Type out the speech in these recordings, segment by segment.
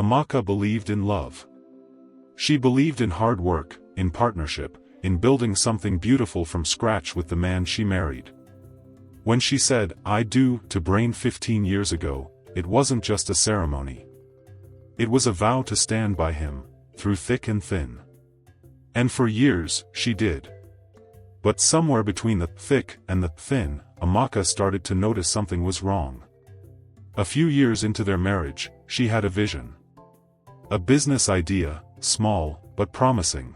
Amaka believed in love. She believed in hard work, in partnership, in building something beautiful from scratch with the man she married. When she said, "I do," to Braine 15 years ago, it wasn't just a ceremony. It was a vow to stand by him, through thick and thin. And for years, she did. But somewhere between the thick and the thin, Amaka started to notice something was wrong. A few years into their marriage, she had a vision. A business idea, small, but promising.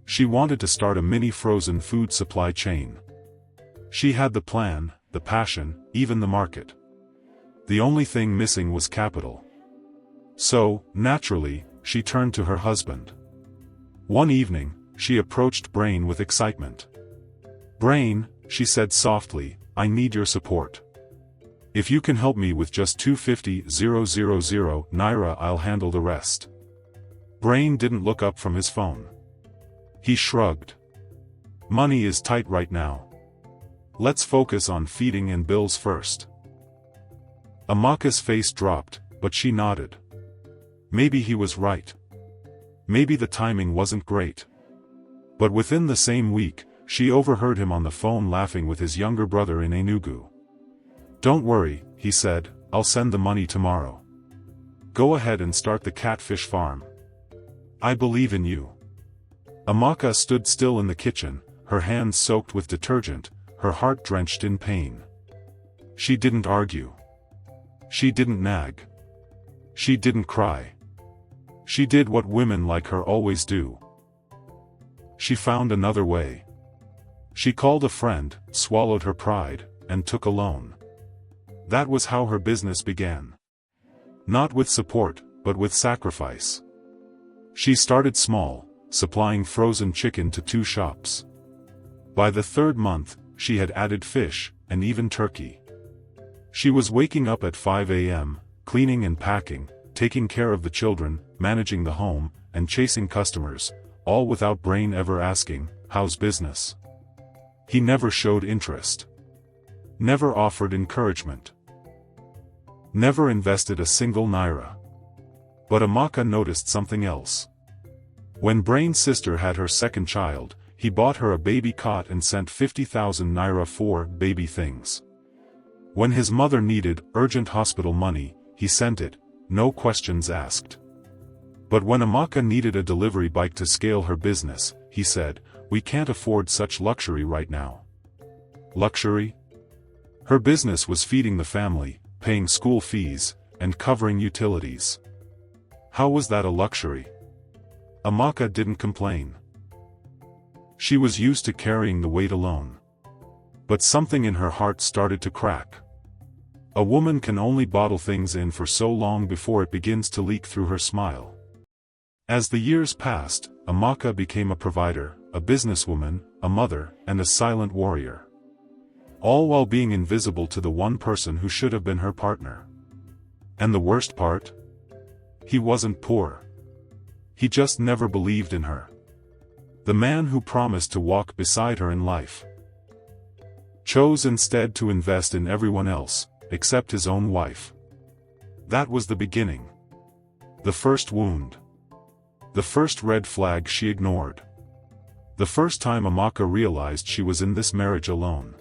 She wanted to start a mini frozen food supply chain. She had the plan, the passion, even the market. The only thing missing was capital. So, naturally, she turned to her husband. One evening, she approached Braine with excitement. "Braine," she said softly, "I need your support. If you can help me with just 250,000 naira, I'll handle the rest." Braine didn't look up from his phone. He shrugged. "Money is tight right now. Let's focus on feeding and bills first." Amaka's face dropped, but she nodded. Maybe he was right. Maybe the timing wasn't great. But within the same week, she overheard him on the phone laughing with his younger brother in Enugu. "Don't worry," he said, "I'll send the money tomorrow. Go ahead and start the catfish farm. I believe in you." Amaka stood still in the kitchen, her hands soaked with detergent, her heart drenched in pain. She didn't argue. She didn't nag. She didn't cry. She did what women like her always do. She found another way. She called a friend, swallowed her pride, and took a loan. That was how her business began. Not with support, but with sacrifice. She started small, supplying frozen chicken to 2 shops. By the 3rd month, she had added fish, and even turkey. She was waking up at 5 a.m., cleaning and packing, taking care of the children, managing the home, and chasing customers, all without Braine ever asking, "How's business?" He never showed interest. Never offered encouragement. Never invested a single naira. But Amaka noticed something else. When Braine's sister had her second child, he bought her a baby cot and sent 50,000 naira for baby things. When his mother needed urgent hospital money, he sent it, no questions asked. But when Amaka needed a delivery bike to scale her business, he said, "We can't afford such luxury right now." Luxury? Her business was feeding the family, paying school fees, and covering utilities. How was that a luxury? Amaka didn't complain. She was used to carrying the weight alone. But something in her heart started to crack. A woman can only bottle things in for so long before it begins to leak through her smile. As the years passed, Amaka became a provider, a businesswoman, a mother, and a silent warrior. All while being invisible to the one person who should have been her partner. And the worst part? He wasn't poor. He just never believed in her. The man who promised to walk beside her in life chose instead to invest in everyone else, except his own wife. That was the beginning. The first wound. The first red flag she ignored. The first time Amaka realized she was in this marriage alone.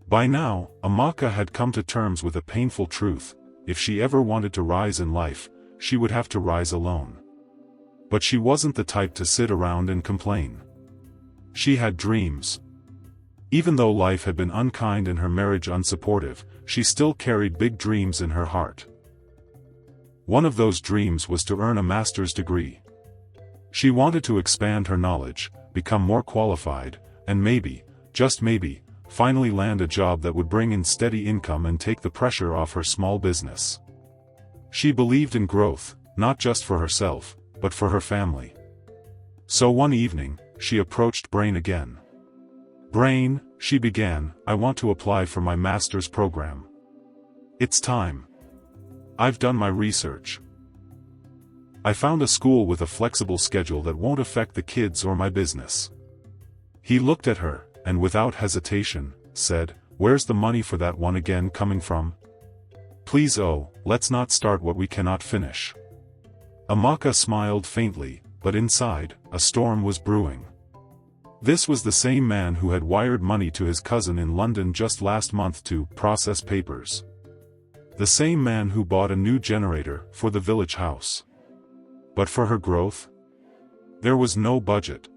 By now, Amaka had come to terms with a painful truth: if she ever wanted to rise in life, she would have to rise alone. But she wasn't the type to sit around and complain. She had dreams. Even though life had been unkind and her marriage unsupportive, she still carried big dreams in her heart. One of those dreams was to earn a master's degree. She wanted to expand her knowledge, become more qualified, and maybe, just maybe, finally land a job that would bring in steady income and take the pressure off her small business. She believed in growth, not just for herself, but for her family. So one evening, she approached Braine again. "Braine," she began, "I want to apply for my master's program. It's time. I've done my research. I found a school with a flexible schedule that won't affect the kids or my business." He looked at her, and without hesitation, said, "Where's the money for that one again coming from?" Please let's not start what we cannot finish. Amaka smiled faintly, but inside, a storm was brewing. This was the same man who had wired money to his cousin in London just last month to process papers. The same man who bought a new generator for the village house. But for her growth, there was no budget.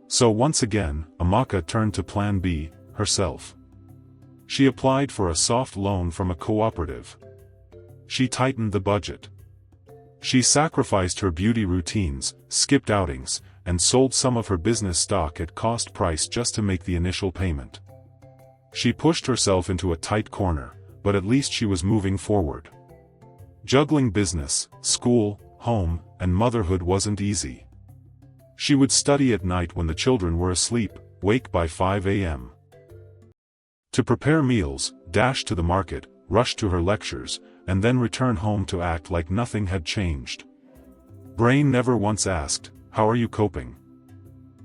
So once again, Amaka turned to Plan B, herself. She applied for a soft loan from a cooperative. She tightened the budget. She sacrificed her beauty routines, skipped outings, and sold some of her business stock at cost price just to make the initial payment. She pushed herself into a tight corner, but at least she was moving forward. Juggling business, school, home, and motherhood wasn't easy. She would study at night when the children were asleep, wake by 5 a.m. to prepare meals, dash to the market, rush to her lectures, and then return home to act like nothing had changed. Braine never once asked, "How are you coping?"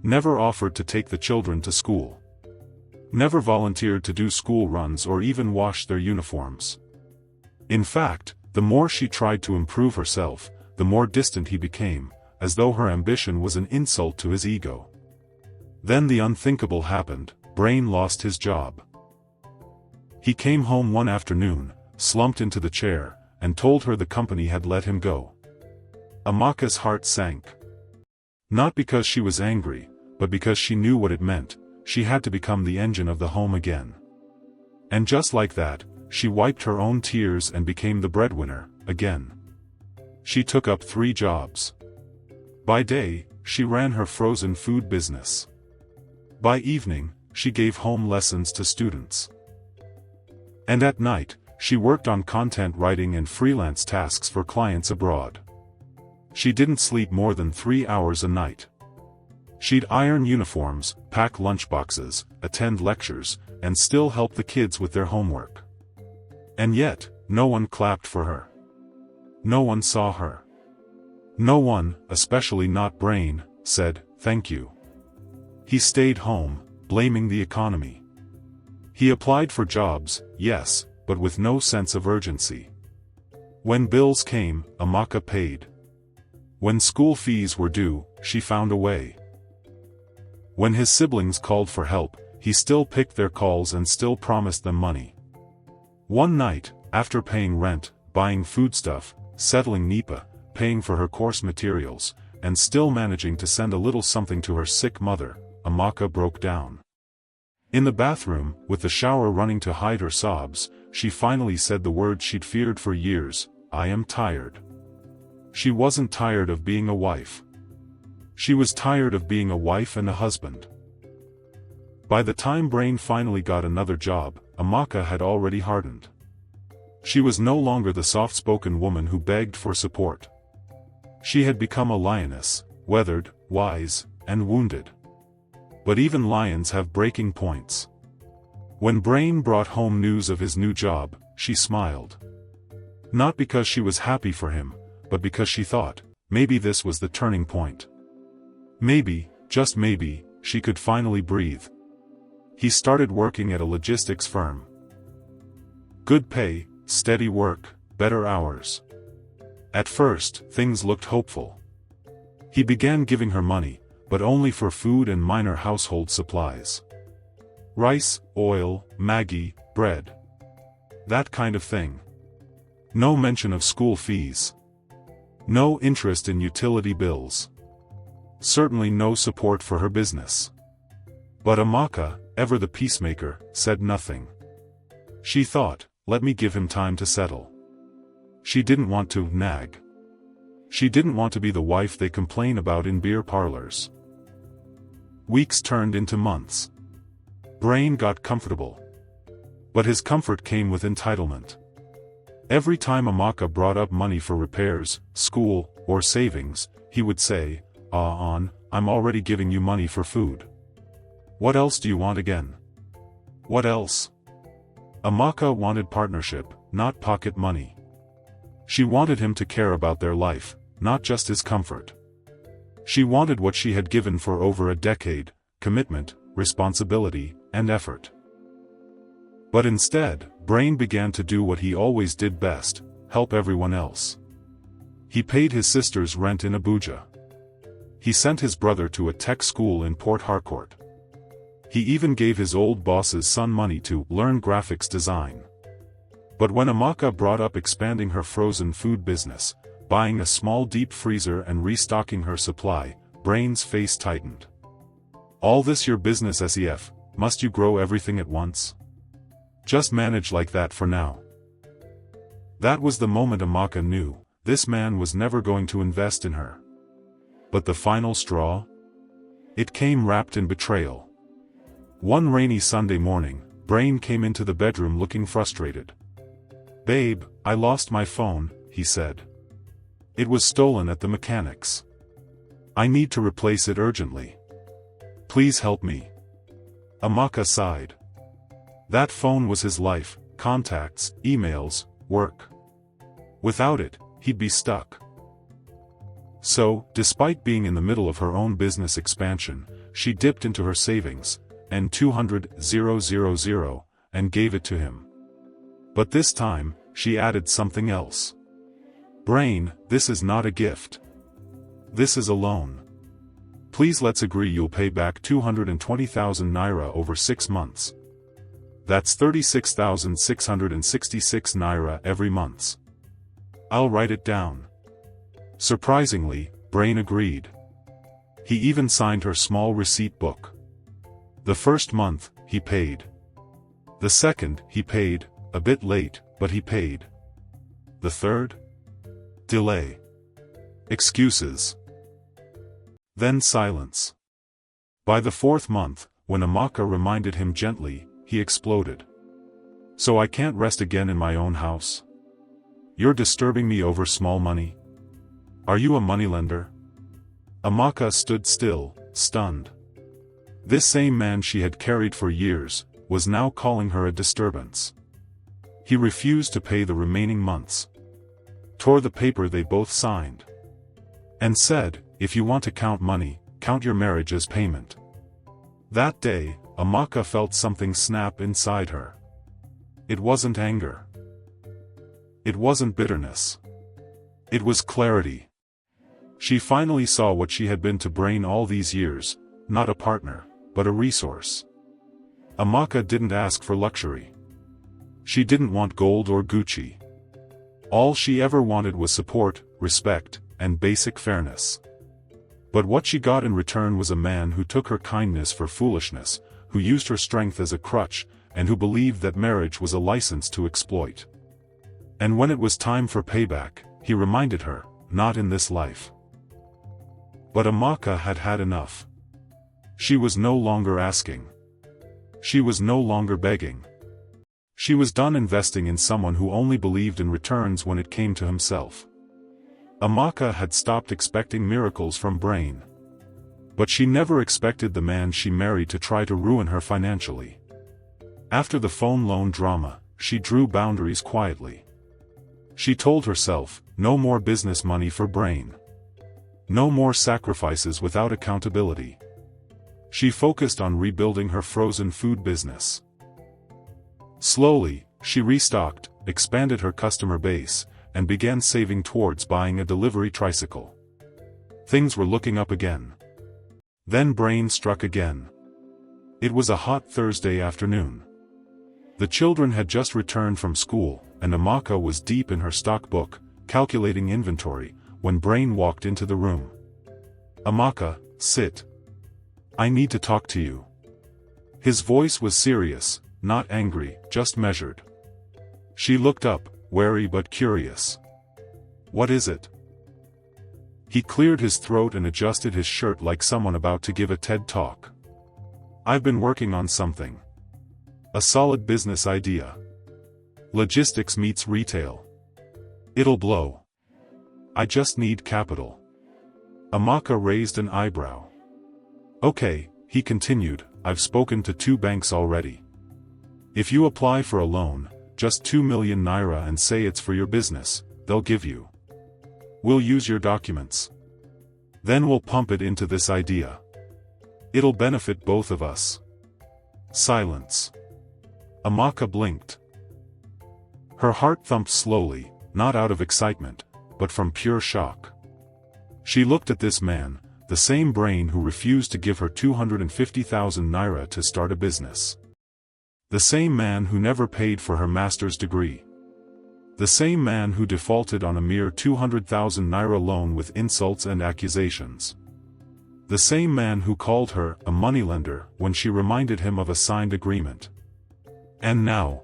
Never offered to take the children to school. Never volunteered to do school runs or even wash their uniforms. In fact, the more she tried to improve herself, the more distant he became, as though her ambition was an insult to his ego. Then the unthinkable happened. Braine lost his job. He came home one afternoon, slumped into the chair, and told her the company had let him go. Amaka's heart sank. Not because she was angry, but because she knew what it meant. She had to become the engine of the home again. And just like that, she wiped her own tears and became the breadwinner, again. She took up 3 jobs. By day, she ran her frozen food business. By evening, she gave home lessons to students. And at night, she worked on content writing and freelance tasks for clients abroad. She didn't sleep more than 3 hours a night. She'd iron uniforms, pack lunchboxes, attend lectures, and still help the kids with their homework. And yet, no one clapped for her. No one saw her. No one, especially not Braine, said, "Thank you." He stayed home, blaming the economy. He applied for jobs, yes, but with no sense of urgency. When bills came, Amaka paid. When school fees were due, she found a way. When his siblings called for help, he still picked their calls and still promised them money. One night, after paying rent, buying foodstuff, settling NEPA, paying for her course materials, and still managing to send a little something to her sick mother, Amaka broke down. In the bathroom, with the shower running to hide her sobs, she finally said the words she'd feared for years, "I am tired." She wasn't tired of being a wife. She was tired of being a wife and a husband. By the time Braine finally got another job, Amaka had already hardened. She was no longer the soft-spoken woman who begged for support. She had become a lioness, weathered, wise, and wounded. But even lions have breaking points. When Braine brought home news of his new job, she smiled. Not because she was happy for him, but because she thought, maybe this was the turning point. Maybe, just maybe, she could finally breathe. He started working at a logistics firm. Good pay, steady work, better hours. At first, things looked hopeful. He began giving her money, but only for food and minor household supplies. Rice, oil, Maggi, bread. That kind of thing. No mention of school fees. No interest in utility bills. Certainly no support for her business. But Amaka, ever the peacemaker, said nothing. She thought, let me give him time to settle. She didn't want to nag. She didn't want to be the wife they complain about in beer parlors. Weeks turned into months. Braine got comfortable. But his comfort came with entitlement. Every time Amaka brought up money for repairs, school, or savings, he would say, I'm already giving you money for food. What else do you want again? What else? Amaka wanted partnership, not pocket money. She wanted him to care about their life, not just his comfort. She wanted what she had given for over a decade: commitment, responsibility, and effort. But instead, Braine began to do what he always did best: help everyone else. He paid his sister's rent in Abuja. He sent his brother to a tech school in Port Harcourt. He even gave his old boss's son money to learn graphics design. But when Amaka brought up expanding her frozen food business, buying a small deep freezer and restocking her supply, Braine's face tightened. "All this your business, SEF, must you grow everything at once? Just manage like that for now." That was the moment Amaka knew this man was never going to invest in her. But the final straw? It came wrapped in betrayal. One rainy Sunday morning, Braine came into the bedroom looking frustrated. "Babe, I lost my phone," he said. "It was stolen at the mechanic's. I need to replace it urgently. Please help me." Amaka sighed. That phone was his life: contacts, emails, work. Without it, he'd be stuck. So, despite being in the middle of her own business expansion, she dipped into her savings, and 200,000, and gave it to him. But this time, she added something else. "Braine, this is not a gift. This is a loan. Please let's agree you'll pay back 220,000 naira over 6 months. That's 36,666 naira every month. I'll write it down." Surprisingly, Braine agreed. He even signed her small receipt book. The first month, he paid. The second, he paid, a bit late, but he paid. The third? Delay. Excuses. Then silence. By the fourth month, when Amaka reminded him gently, he exploded. "So I can't rest again in my own house? You're disturbing me over small money? Are you a moneylender?" Amaka stood still, stunned. This same man she had carried for years, was now calling her a disturbance. He refused to pay the remaining months. Tore the paper they both signed. And said, "If you want to count money, count your marriage as payment." That day, Amaka felt something snap inside her. It wasn't anger. It wasn't bitterness. It was clarity. She finally saw what she had been to Braine all these years: not a partner, but a resource. Amaka didn't ask for luxury. She didn't want gold or Gucci. All she ever wanted was support, respect, and basic fairness. But what she got in return was a man who took her kindness for foolishness, who used her strength as a crutch, and who believed that marriage was a license to exploit. And when it was time for payback, he reminded her, "Not in this life." But Amaka had had enough. She was no longer asking. She was no longer begging. She was done investing in someone who only believed in returns when it came to himself. Amaka had stopped expecting miracles from Braine. But she never expected the man she married to try to ruin her financially. After the phone loan drama, she drew boundaries quietly. She told herself, no more business money for Braine. No more sacrifices without accountability. She focused on rebuilding her frozen food business. Slowly, she restocked, expanded her customer base, and began saving towards buying a delivery tricycle. Things were looking up again. Then Braine struck again. It was a hot Thursday afternoon. The children had just returned from school, and Amaka was deep in her stock book, calculating inventory, when Braine walked into the room. "Amaka, sit. I need to talk to you." His voice was serious, not angry, just measured. She looked up, wary but curious. "What is it?" He cleared his throat and adjusted his shirt like someone about to give a TED talk. "I've been working on something. A solid business idea. Logistics meets retail. It'll blow. I just need capital." Amaka raised an eyebrow. "Okay," he continued, "I've spoken to 2 banks already. If you apply for a loan, just 2 million naira, and say it's for your business, they'll give you. We'll use your documents. Then we'll pump it into this idea. It'll benefit both of us." Silence. Amaka blinked. Her heart thumped slowly, not out of excitement, but from pure shock. She looked at this man, the same Braine who refused to give her 250,000 naira to start a business. The same man who never paid for her master's degree. The same man who defaulted on a mere 200,000 naira loan with insults and accusations. The same man who called her a moneylender when she reminded him of a signed agreement. And now,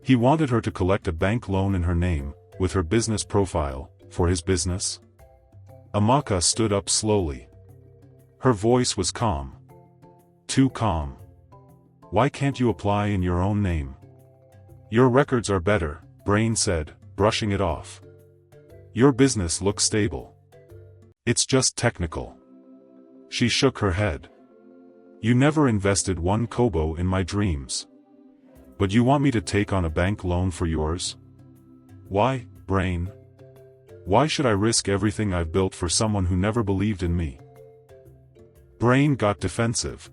he wanted her to collect a bank loan in her name, with her business profile, for his business? Amaka stood up slowly. Her voice was calm. Too calm. Why can't you apply in your own name? Your records are better, Braine said, brushing it off. Your business looks stable. It's just technical. She shook her head. You never invested 1 kobo in my dreams. But you want me to take on a bank loan for yours? Why, Braine? Why should I risk everything I've built for someone who never believed in me? Braine got defensive.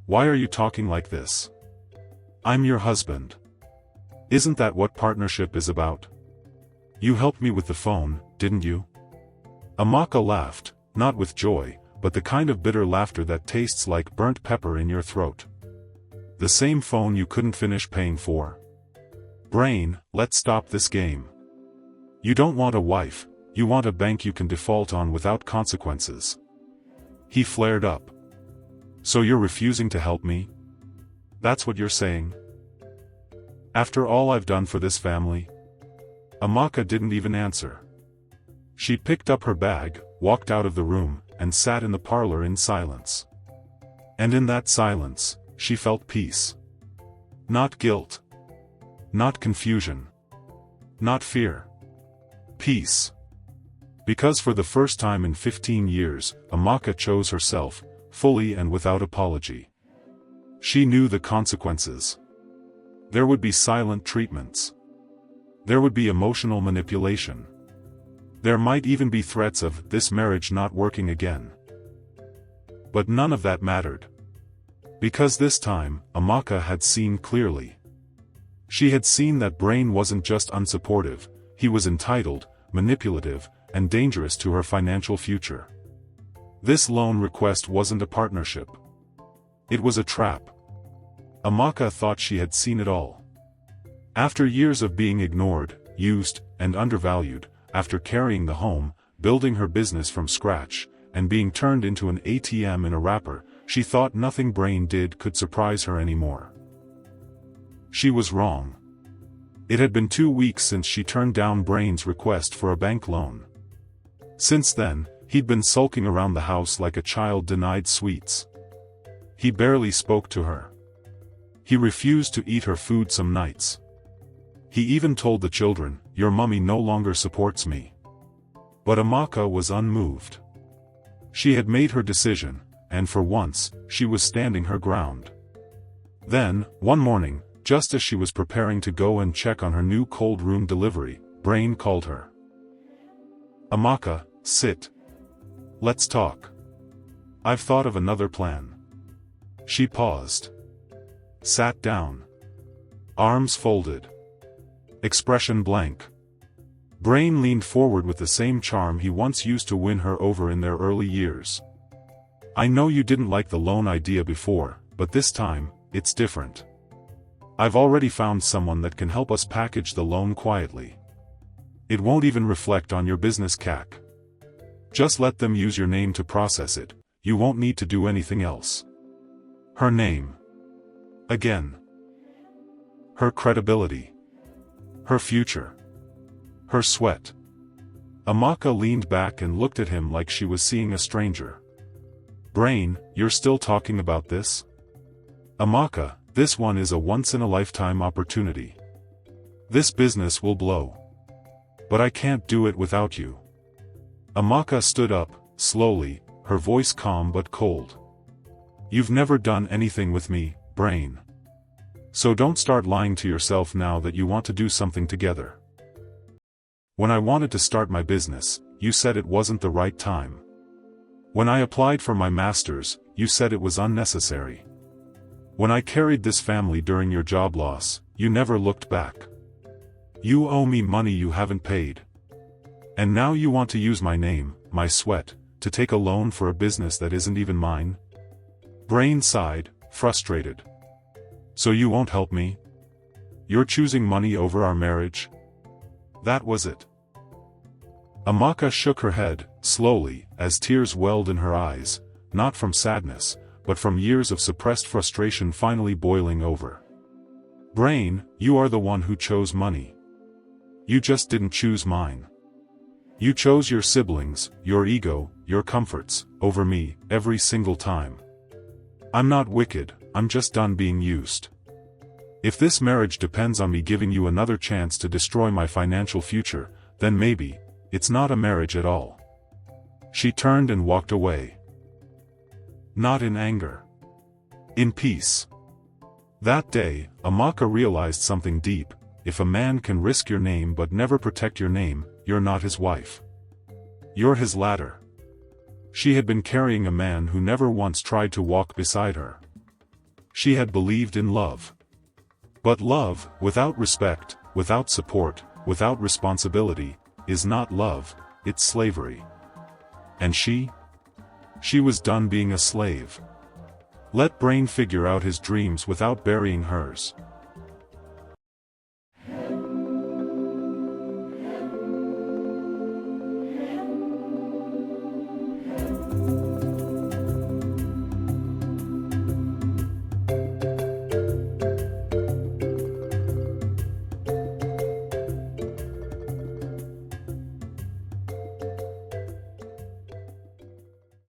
Why are you talking like this? I'm your husband. Isn't that what partnership is about? You helped me with the phone, didn't you? Amaka laughed, not with joy, but the kind of bitter laughter that tastes like burnt pepper in your throat. The same phone you couldn't finish paying for. Braine, let's stop this game. You don't want a wife, you want a bank you can default on without consequences. He flared up. So you're refusing to help me? That's what you're saying? After all I've done for this family? Amaka didn't even answer. She picked up her bag, walked out of the room, and sat in the parlor in silence. And in that silence, she felt peace. Not guilt. Not confusion. Not fear. Peace. Because for the first time in 15 years, Amaka chose herself, fully and without apology. She knew the consequences. There would be silent treatments. There would be emotional manipulation. There might even be threats of this marriage not working again. But none of that mattered. Because this time, Amaka had seen clearly. She had seen that Braine wasn't just unsupportive, he was entitled, manipulative, and dangerous to her financial future. This loan request wasn't a partnership. It was a trap. Amaka thought she had seen it all. After years of being ignored, used, and undervalued, after carrying the home, building her business from scratch, and being turned into an ATM in a wrapper, she thought nothing Braine did could surprise her anymore. She was wrong. It had been 2 weeks since she turned down Braine's request for a bank loan. Since then, he'd been sulking around the house like a child denied sweets. He barely spoke to her. He refused to eat her food some nights. He even told the children, "Your mummy no longer supports me." But Amaka was unmoved. She had made her decision, and for once, she was standing her ground. Then, one morning, just as she was preparing to go and check on her new cold room delivery, Braine called her. "Amaka, sit. Let's talk. I've thought of another plan." She paused. Sat down. Arms folded. Expression blank. Braine leaned forward with the same charm he once used to win her over in their early years. "I know you didn't like the loan idea before, but this time, it's different. I've already found someone that can help us package the loan quietly. It won't even reflect on your business CAC. Just let them use your name to process it, you won't need to do anything else." Her name. Again. Her credibility. Her future. Her sweat. Amaka leaned back and looked at him like she was seeing a stranger. "Braine, you're still talking about this?" "Amaka, this one is a once-in-a-lifetime opportunity. This business will blow. But I can't do it without you." Amaka stood up, slowly, her voice calm but cold. "You've never done anything with me, Braine. So don't start lying to yourself now that you want to do something together. When I wanted to start my business, you said it wasn't the right time. When I applied for my master's, you said it was unnecessary. When I carried this family during your job loss, you never looked back. You owe me money you haven't paid. And now you want to use my name, my sweat, to take a loan for a business that isn't even mine? Braine sighed, frustrated. So you won't help me? You're choosing money over our marriage? That was it. Amaka shook her head, slowly, as tears welled in her eyes, not from sadness, but from years of suppressed frustration finally boiling over. Braine, you are the one who chose money. You just didn't choose mine. You chose your siblings, your ego, your comforts, over me, every single time. I'm not wicked, I'm just done being used. If this marriage depends on me giving you another chance to destroy my financial future, then maybe, it's not a marriage at all. She turned and walked away. Not in anger. In peace. That day, Amaka realized something deep: if a man can risk your name but never protect your name, you're not his wife. You're his ladder. She had been carrying a man who never once tried to walk beside her. She had believed in love. But love, without respect, without support, without responsibility, is not love, it's slavery. And she was done being a slave. Let Braine figure out his dreams without burying hers.